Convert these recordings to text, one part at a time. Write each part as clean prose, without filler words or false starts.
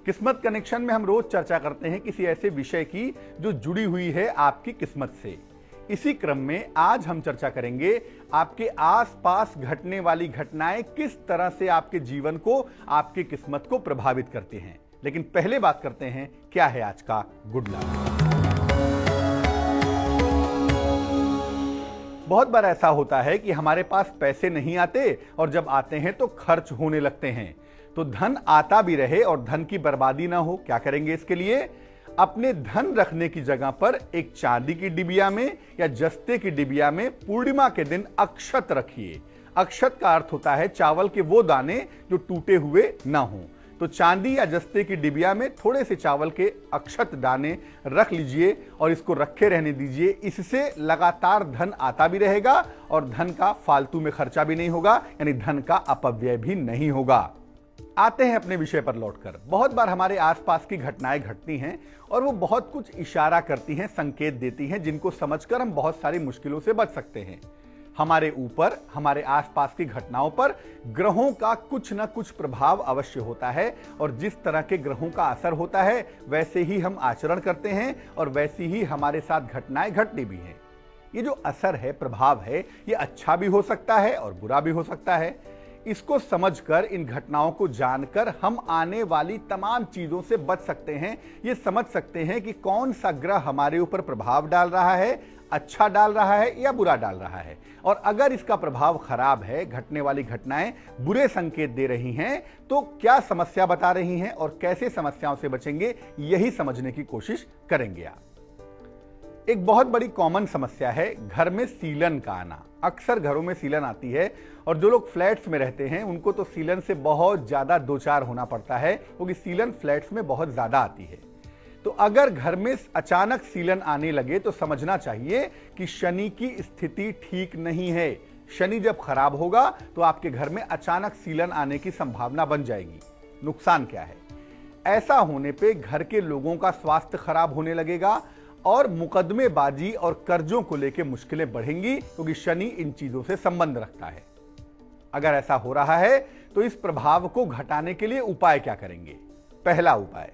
किस्मत कनेक्शन में हम रोज चर्चा करते हैं किसी ऐसे विषय की जो जुड़ी हुई है आपकी किस्मत से। इसी क्रम में आज हम चर्चा करेंगे आपके आसपास घटने वाली घटनाएं किस तरह से आपके जीवन को, आपकी किस्मत को प्रभावित करती हैं। लेकिन पहले बात करते हैं क्या है आज का गुड लक। बहुत बार ऐसा होता है कि हमारे पास पैसे नहीं आते और जब आते हैं तो खर्च होने लगते हैं। तो धन आता भी रहे और धन की बर्बादी ना हो, क्या करेंगे इसके लिए? अपने धन रखने की जगह पर एक चांदी की डिबिया में या जस्ते की डिबिया में पूर्णिमा के दिन अक्षत रखिए। अक्षत का अर्थ होता है चावल के वो दाने जो टूटे हुए ना हो। तो चांदी या जस्ते की डिबिया में थोड़े से चावल के अक्षत दाने रख लीजिए और इसको रखे रहने दीजिए। इससे लगातार धन आता भी रहेगा और धन का फालतू में खर्चा भी नहीं होगा, यानी धन का अपव्यय भी नहीं होगा। आते हैं अपने विषय पर लौटकर। बहुत बार हमारे आसपास की घटनाएं घटती हैं और वो बहुत कुछ इशारा करती हैं, संकेत देती हैं, जिनको समझकर हम बहुत सारी मुश्किलों से बच सकते हैं। हमारे ऊपर, हमारे आसपास की घटनाओं पर ग्रहों का कुछ न कुछ प्रभाव अवश्य होता है और जिस तरह के ग्रहों का असर होता है वैसे ही हम आचरण करते हैं और वैसी ही हमारे साथ घटनाएं घटती भी हैं। ये जो असर है, प्रभाव है, ये अच्छा भी हो सकता है और बुरा भी हो सकता है। इसको समझकर, इन घटनाओं को जानकर हम आने वाली तमाम चीजों से बच सकते हैं। ये समझ सकते हैं कि कौन सा ग्रह हमारे ऊपर प्रभाव डाल रहा है, अच्छा डाल रहा है या बुरा डाल रहा है। और अगर इसका प्रभाव खराब है, घटने वाली घटनाएं बुरे संकेत दे रही हैं, तो क्या समस्या बता रही हैं और कैसे समस्याओं से बचेंगे, यही समझने की कोशिश करेंगे आप। एक बहुत बड़ी कॉमन समस्या है घर में सीलन का आना। अक्सर घरों में सीलन आती है और जो लोग फ्लैट्स में रहते हैं उनको तो सीलन से बहुत ज्यादा दो चार होना पड़ता है, क्योंकि सीलन फ्लैट्स में बहुत ज्यादा आती है। तो अगर घर में अचानक सीलन आने लगे तो समझना चाहिए कि शनि की स्थिति ठीक नहीं है। शनि जब खराब होगा तो आपके घर में अचानक सीलन आने की संभावना बन जाएगी। नुकसान क्या है? ऐसा होने पे घर के लोगों का स्वास्थ्य खराब होने लगेगा और मुकदमेबाजी और कर्जों को लेकर मुश्किलें बढ़ेंगी, क्योंकि शनि इन चीजों से संबंध रखता है। अगर ऐसा हो रहा है तो इस प्रभाव को घटाने के लिए उपाय क्या करेंगे? पहला उपाय,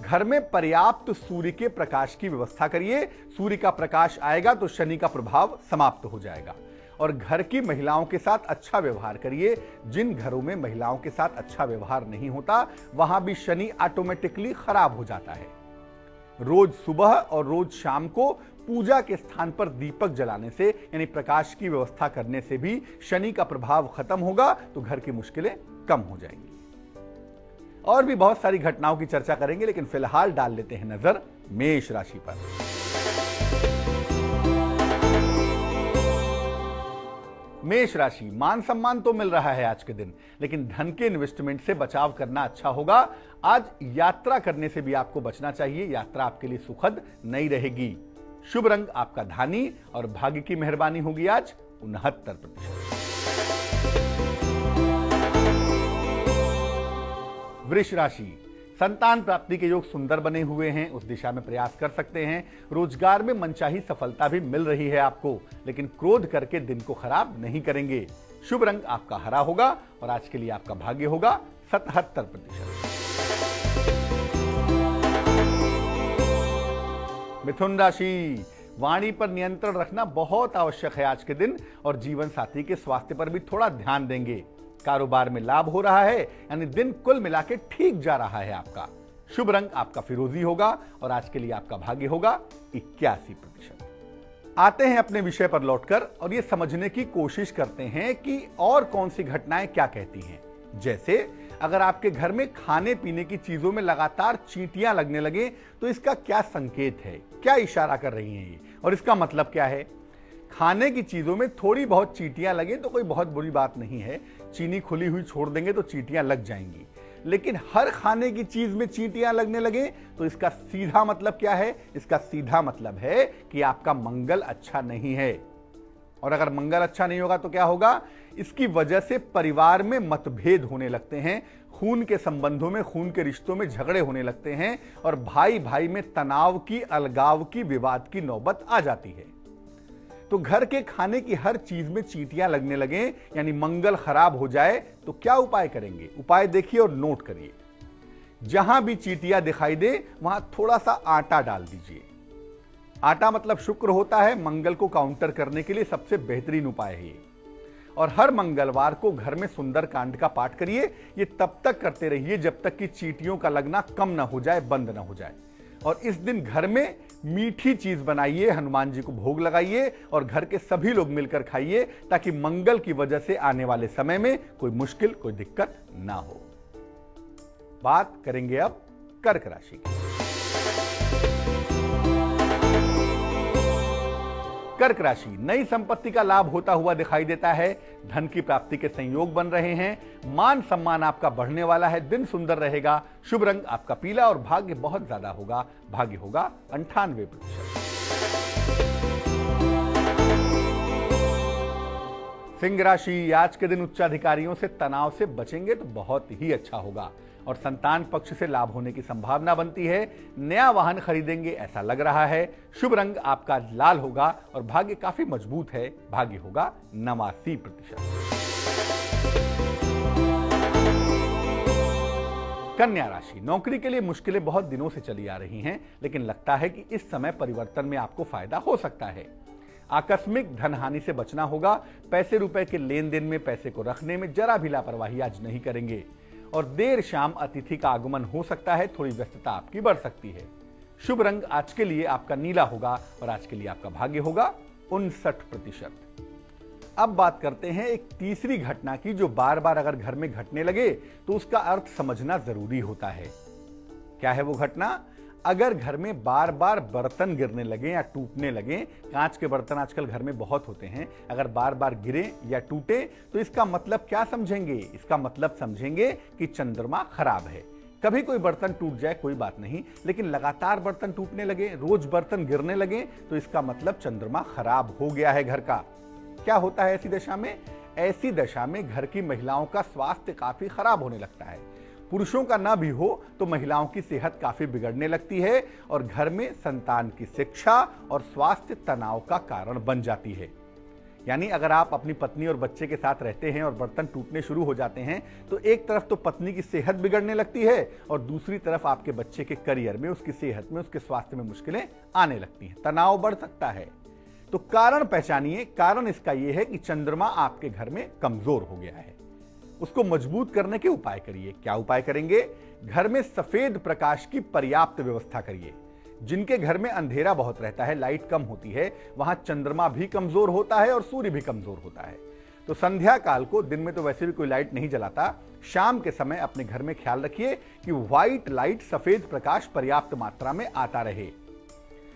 घर में पर्याप्त सूर्य के प्रकाश की व्यवस्था करिए। सूर्य का प्रकाश आएगा तो शनि का प्रभाव समाप्त हो जाएगा। और घर की महिलाओं के साथ अच्छा व्यवहार करिए। जिन घरों में महिलाओं के साथ अच्छा व्यवहार नहीं होता वहां भी शनि ऑटोमेटिकली खराब हो जाता है। रोज सुबह और रोज शाम को पूजा के स्थान पर दीपक जलाने से, यानी प्रकाश की व्यवस्था करने से भी शनि का प्रभाव खत्म होगा, तो घर की मुश्किलें कम हो जाएंगी। और भी बहुत सारी घटनाओं की चर्चा करेंगे, लेकिन फिलहाल डाल लेते हैं नजर मेष राशि पर। मेष राशि, मान सम्मान तो मिल रहा है आज के दिन, लेकिन धन के इन्वेस्टमेंट से बचाव करना अच्छा होगा। आज यात्रा करने से भी आपको बचना चाहिए। यात्रा आपके लिए सुखद नहीं रहेगी। शुभ रंग आपका धानी और भाग्य की मेहरबानी होगी आज 69%। वृष राशि, संतान प्राप्ति के योग सुंदर बने हुए हैं, उस दिशा में प्रयास कर सकते हैं। रोजगार में मनचाही सफलता भी मिल रही है आपको, लेकिन क्रोध करके दिन को खराब नहीं करेंगे। शुभ रंग आपका हरा होगा और आज के लिए आपका भाग्य होगा 77%। मिथुन राशि, वाणी पर नियंत्रण रखना बहुत आवश्यक है आज के दिन और जीवन साथी के स्वास्थ्य पर भी थोड़ा ध्यान देंगे। कारोबार में लाभ हो रहा है, यानी दिन कुल मिला के ठीक जा रहा है आपका। शुभ रंग आपका फिरोजी होगा और आज के लिए आपका भाग्य होगा 81%। आते हैं अपने विषय पर लौटकर और ये समझने की कोशिश करते हैं कि और कौन सी घटनाएं क्या कहती हैं। जैसे अगर आपके घर में खाने पीने की चीजों में लगातार चींटियां लगने लगे तो इसका क्या संकेत है, क्या इशारा कर रही हैं ये, और इसका मतलब क्या है? खाने की चीजों में थोड़ी बहुत चींटियां लगे तो कोई बहुत बुरी बात नहीं है। चीनी खुली हुई छोड़ देंगे तो चींटियां लग जाएंगी, लेकिन हर खाने की चीज में चींटियां लगने लगे तो इसका सीधा मतलब क्या है? इसका सीधा मतलब है कि आपका मंगल अच्छा नहीं है। और अगर मंगल अच्छा नहीं होगा तो क्या होगा? इसकी वजह से परिवार में मतभेद होने लगते हैं, खून के संबंधों में, खून के रिश्तों में झगड़े होने लगते हैं और भाई भाई में तनाव की, अलगाव की, विवाद की नौबत आ जाती है। तो घर के खाने की हर चीज में चींटियां लगने लगे, यानी मंगल खराब हो जाए, तो क्या उपाय करेंगे? उपाय देखिए और नोट करिए। जहां भी चींटियां दिखाई दे वहां थोड़ा सा आटा डाल दीजिए। आटा मतलब शुक्र होता है, मंगल को काउंटर करने के लिए सबसे बेहतरीन उपाय है ये। और हर मंगलवार को घर में सुंदर कांड का पाठ करिए। ये तब तक करते रहिए जब तक कि चींटियों का लगना कम ना हो जाए, बंद ना हो जाए। और इस दिन घर में मीठी चीज बनाइए, हनुमान जी को भोग लगाइए और घर के सभी लोग मिलकर खाइए, ताकि मंगल की वजह से आने वाले समय में कोई मुश्किल, कोई दिक्कत ना हो। बात करेंगे अब कर्क राशि की। कर्क राशि, नई संपत्ति का लाभ होता हुआ दिखाई देता है। धन की प्राप्ति के संयोग बन रहे हैं। मान सम्मान आपका बढ़ने वाला है। दिन सुंदर रहेगा। शुभ रंग आपका पीला और भाग्य बहुत ज्यादा होगा। भाग्य होगा 98%। सिंह राशि, आज के दिन उच्चाधिकारियों से तनाव से बचेंगे तो बहुत ही अच्छा होगा और संतान पक्ष से लाभ होने की संभावना बनती है। नया वाहन खरीदेंगे ऐसा लग रहा है। शुभ रंग आपका लाल होगा और भाग्य काफी मजबूत है। भाग्य होगा 89%। कन्या राशि, नौकरी के लिए मुश्किलें बहुत दिनों से चली आ रही हैं, लेकिन लगता है कि इस समय परिवर्तन में आपको फायदा हो सकता है। आकस्मिक धन हानि से बचना होगा। पैसे रुपए के लेन देन में, पैसे को रखने में जरा भी लापरवाही आज नहीं करेंगे और देर शाम अतिथि का आगमन हो सकता है। थोड़ी व्यस्तता आपकी बढ़ सकती है। शुभ रंग आज के लिए आपका नीला होगा और आज के लिए आपका भाग्य होगा 59%। अब बात करते हैं एक तीसरी घटना की, जो बार बार अगर घर में घटने लगे तो उसका अर्थ समझना जरूरी होता है। क्या है वो घटना? अगर घर में बार बार बर्तन गिरने लगे या टूटने लगे, कांच के बर्तन आजकल घर में बहुत होते हैं, अगर बार बार गिरे या टूटे तो इसका मतलब क्या समझेंगे? इसका मतलब समझेंगे कि चंद्रमा खराब है। कभी कोई बर्तन टूट जाए कोई बात नहीं, लेकिन लगातार बर्तन टूटने लगे, रोज बर्तन गिरने लगे तो इसका मतलब चंद्रमा खराब हो गया है घर का। क्या होता है ऐसी दशा में? ऐसी दशा में घर की महिलाओं का स्वास्थ्य काफी खराब होने लगता है। पुरुषों का ना भी हो तो महिलाओं की सेहत काफी बिगड़ने लगती है और घर में संतान की शिक्षा और स्वास्थ्य तनाव का कारण बन जाती है। यानी अगर आप अपनी पत्नी और बच्चे के साथ रहते हैं और बर्तन टूटने शुरू हो जाते हैं तो एक तरफ तो पत्नी की सेहत बिगड़ने लगती है और दूसरी तरफ आपके बच्चे के करियर में, उसकी सेहत में, उसके स्वास्थ्य में मुश्किलें आने लगती हैं। तनाव बढ़ सकता है। तो कारण पहचानिए। कारण इसका यह है कि चंद्रमा आपके घर में कमजोर हो गया है। उसको मजबूत करने के उपाय करिए। क्या उपाय करेंगे? घर में सफेद प्रकाश की पर्याप्त व्यवस्था करिए। जिनके घर में अंधेरा बहुत रहता है, लाइट कम होती है, वहां चंद्रमा भी कमजोर होता है और सूर्य भी कमजोर होता है। तो संध्या काल को, दिन में तो वैसे भी कोई लाइट नहीं जलाता, शाम के समय अपने घर में ख्याल रखिए कि व्हाइट लाइट, सफेद प्रकाश पर्याप्त मात्रा में आता रहे।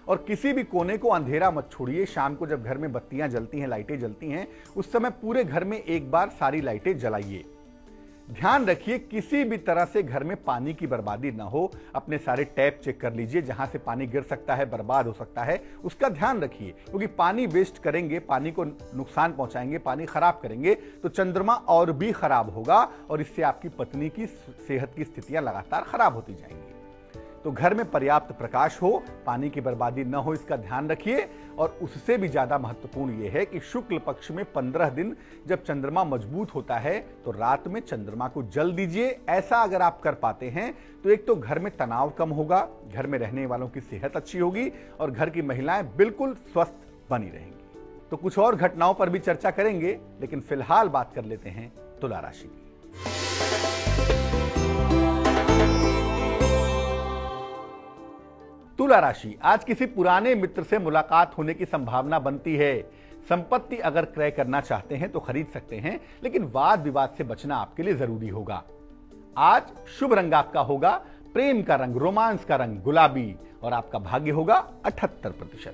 और किसी भी कोने को अंधेरा मत छोड़िए। शाम को जब घर में बत्तियां जलती हैं, लाइटें जलती हैं, उस समय पूरे घर में एक बार सारी लाइटें जलाइए। ध्यान रखिए किसी भी तरह से घर में पानी की बर्बादी ना हो। अपने सारे टैप चेक कर लीजिए, जहां से पानी गिर सकता है, बर्बाद हो सकता है, उसका ध्यान रखिए। क्योंकि पानी वेस्ट करेंगे, पानी को नुकसान पहुंचाएंगे, पानी खराब करेंगे तो चंद्रमा और भी खराब होगा और इससे आपकी पत्नी की सेहत की स्थितियां लगातार खराब होती जाएंगी। तो घर में पर्याप्त प्रकाश हो, पानी की बर्बादी न हो, इसका ध्यान रखिए। और उससे भी ज्यादा महत्वपूर्ण यह है कि शुक्ल पक्ष में 15 दिन जब चंद्रमा मजबूत होता है तो रात में चंद्रमा को जल दीजिए। ऐसा अगर आप कर पाते हैं तो एक तो घर में तनाव कम होगा, घर में रहने वालों की सेहत अच्छी होगी और घर की महिलाएं बिल्कुल स्वस्थ बनी रहेंगी। तो कुछ और घटनाओं पर भी चर्चा करेंगे, लेकिन फिलहाल बात कर लेते हैं तुला राशि की। तुला राशि, आज किसी पुराने मित्र से मुलाकात होने की संभावना बनती है। संपत्ति अगर क्रय करना चाहते हैं तो खरीद सकते हैं, लेकिन वाद विवाद से बचना आपके लिए जरूरी होगा। आज शुभ रंग आपका होगा प्रेम का रंग, रोमांस का रंग गुलाबी और आपका भाग्य होगा 78%।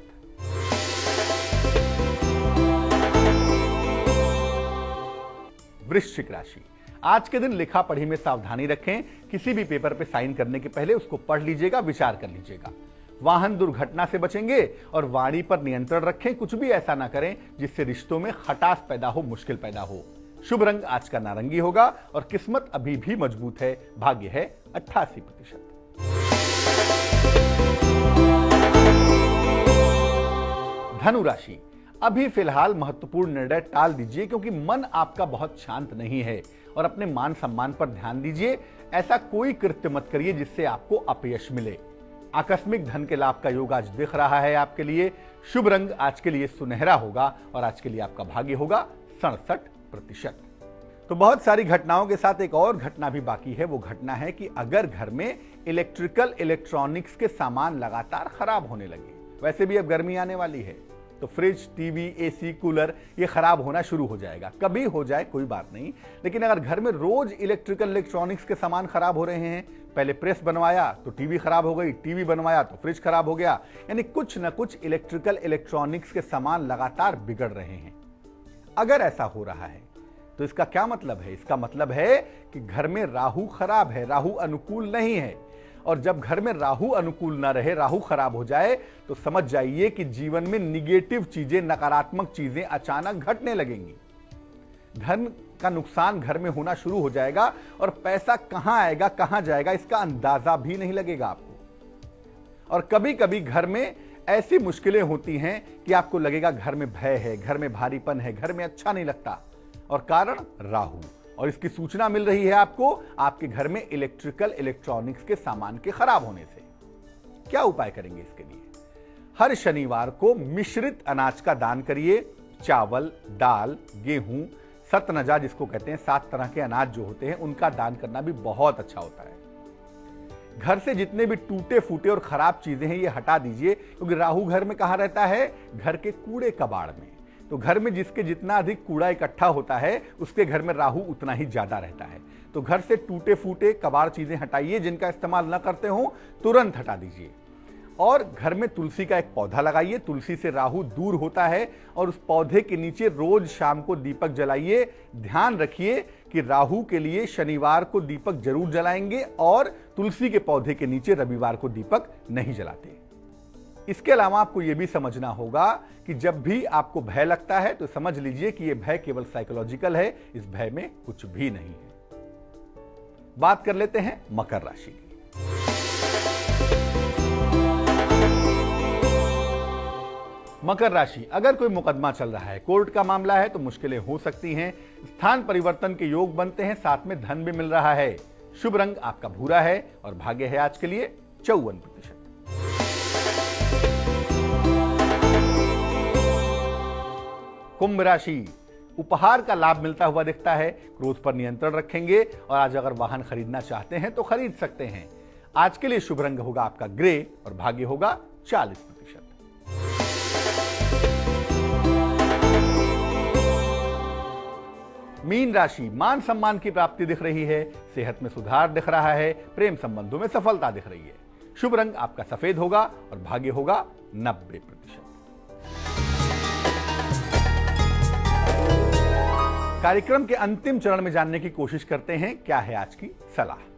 वृश्चिक राशि, आज के दिन लिखा पढ़ी में सावधानी रखें। किसी भी पेपर पे साइन करने के पहले उसको पढ़ लीजिएगा, विचार कर लीजिएगा। वाहन दुर्घटना से बचेंगे और वाणी पर नियंत्रण रखें। कुछ भी ऐसा ना करें जिससे रिश्तों में खटास पैदा हो, मुश्किल पैदा हो। शुभ रंग आज का नारंगी होगा और किस्मत अभी भी मजबूत है। भाग्य है 88%। धनु राशि, अभी फिलहाल महत्वपूर्ण निर्णय टाल दीजिए क्योंकि मन आपका बहुत शांत नहीं है और अपने मान सम्मान पर ध्यान दीजिए। ऐसा कोई कृत्य मत करिए जिससे आपको अपयश मिले। आकस्मिक धन के लाभ का योग आज दिख रहा है आपके लिए। शुभ रंग आज के लिए सुनहरा होगा और आज के लिए आपका भाग्य होगा 67%। तो बहुत सारी घटनाओं के साथ एक और घटना भी बाकी है। वो घटना है कि अगर घर में इलेक्ट्रॉनिक्स के सामान लगातार खराब होने लगे, वैसे भी अब गर्मी आने वाली है तो फ्रिज, टीवी, एसी, कूलर ये खराब होना शुरू हो जाएगा। कभी हो जाए कोई बात नहीं, लेकिन अगर घर में रोज इलेक्ट्रॉनिक्स के सामान खराब हो रहे हैं, पहले प्रेस बनवाया तो टीवी खराब हो गई, टीवी बनवाया तो फ्रिज खराब हो गया, यानी कुछ ना कुछ इलेक्ट्रॉनिक्स के सामान लगातार बिगड़ रहे हैं। अगर ऐसा हो रहा है तो इसका क्या मतलब है? इसका मतलब है कि घर में राहु खराब है, राहु अनुकूल नहीं है। और जब घर में राहु अनुकूल ना रहे, राहु खराब हो जाए, तो समझ जाइए कि जीवन में निगेटिव चीजें, नकारात्मक चीजें अचानक घटने लगेंगी। धन का नुकसान घर में होना शुरू हो जाएगा और पैसा कहां आएगा, कहां जाएगा, इसका अंदाजा भी नहीं लगेगा आपको। और कभी कभी घर में ऐसी मुश्किलें होती हैं कि आपको लगेगा घर में भय है, घर में भारीपन है, घर में अच्छा नहीं लगता, और कारण राहु। और इसकी सूचना मिल रही है आपको आपके घर में इलेक्ट्रॉनिक्स के सामान के खराब होने से। क्या उपाय करेंगे इसके लिए? हर शनिवार को मिश्रित अनाज का दान करिए। चावल, दाल, गेहूं, सतनजा जिसको कहते हैं, 7 तरह के अनाज जो होते हैं, उनका दान करना भी बहुत अच्छा होता है। घर से जितने भी टूटे फूटे और खराब चीजें हैं ये हटा दीजिए, क्योंकि राहु घर में कहां रहता है? घर के कूड़े कबाड़ में। तो घर में जिसके जितना अधिक कूड़ा इकट्ठा होता है, उसके घर में राहु उतना ही ज्यादा रहता है। तो घर से टूटे फूटे कबाड़ चीजें हटाइए, जिनका इस्तेमाल न करते हो तुरंत हटा दीजिए। और घर में तुलसी का एक पौधा लगाइए। तुलसी से राहु दूर होता है। और उस पौधे के नीचे रोज शाम को दीपक जलाइए। ध्यान रखिए कि राहु के लिए शनिवार को दीपक जरूर जलाएंगे और तुलसी के पौधे के नीचे रविवार को दीपक नहीं जलाते। इसके अलावा आपको यह भी समझना होगा कि जब भी आपको भय लगता है तो समझ लीजिए कि यह भय केवल साइकोलॉजिकल है, इस भय में कुछ भी नहीं है। बात कर लेते हैं मकर राशि की। मकर राशि, अगर कोई मुकदमा चल रहा है, कोर्ट का मामला है, तो मुश्किलें हो सकती हैं। स्थान परिवर्तन के योग बनते हैं, साथ में धन भी मिल रहा है। शुभ रंग आपका भूरा है और भाग्य है आज के लिए 54%। कुंभ राशि, उपहार का लाभ मिलता हुआ दिखता है। क्रोध पर नियंत्रण रखेंगे और आज अगर वाहन खरीदना चाहते हैं तो खरीद सकते हैं। आज के लिए शुभ रंग होगा आपका ग्रे और भाग्य होगा 40%। मीन राशि, मान सम्मान की प्राप्ति दिख रही है, सेहत में सुधार दिख रहा है, प्रेम संबंधों में सफलता दिख रही है। शुभ रंग आपका सफेद होगा और भाग्य होगा 90%। कार्यक्रम के अंतिम चरण में जानने की कोशिश करते हैं क्या है आज की सलाह।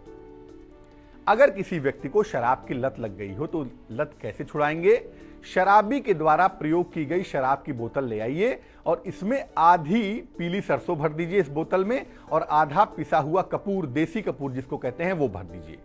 अगर किसी व्यक्ति को शराब की लत लग गई हो तो लत कैसे छुड़ाएंगे? शराबी के द्वारा प्रयोग की गई शराब की बोतल ले आइए और इसमें आधी पीली सरसों भर दीजिए इस बोतल में, और आधा पिसा हुआ कपूर, देसी कपूर जिसको कहते हैं, वो भर दीजिए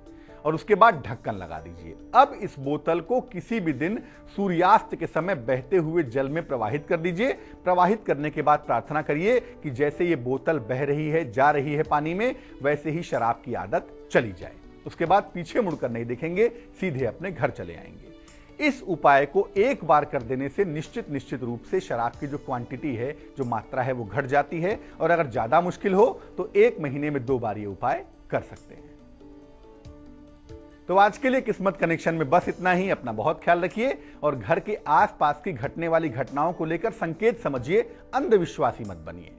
और उसके बाद ढक्कन लगा दीजिए। अब इस बोतल को किसी भी दिन सूर्यास्त के समय बहते हुए जल में प्रवाहित कर दीजिए। प्रवाहित करने के बाद प्रार्थना करिए कि जैसे ये बोतल बह रही है, जा रही है पानी में, वैसे ही शराब की आदत चली जाए। उसके बाद पीछे मुड़कर नहीं देखेंगे, सीधे अपने घर चले आएंगे। इस उपाय को एक बार कर देने से निश्चित रूप से शराब की जो क्वांटिटी है, जो मात्रा है, वो घट जाती है। और अगर ज्यादा मुश्किल हो तो 1 महीने में 2 बार ये उपाय कर सकते हैं। तो आज के लिए किस्मत कनेक्शन में बस इतना ही। अपना बहुत ख्याल रखिए और घर के आसपास की घटने वाली घटनाओं को लेकर संकेत समझिए, अंधविश्वासी मत बनिए।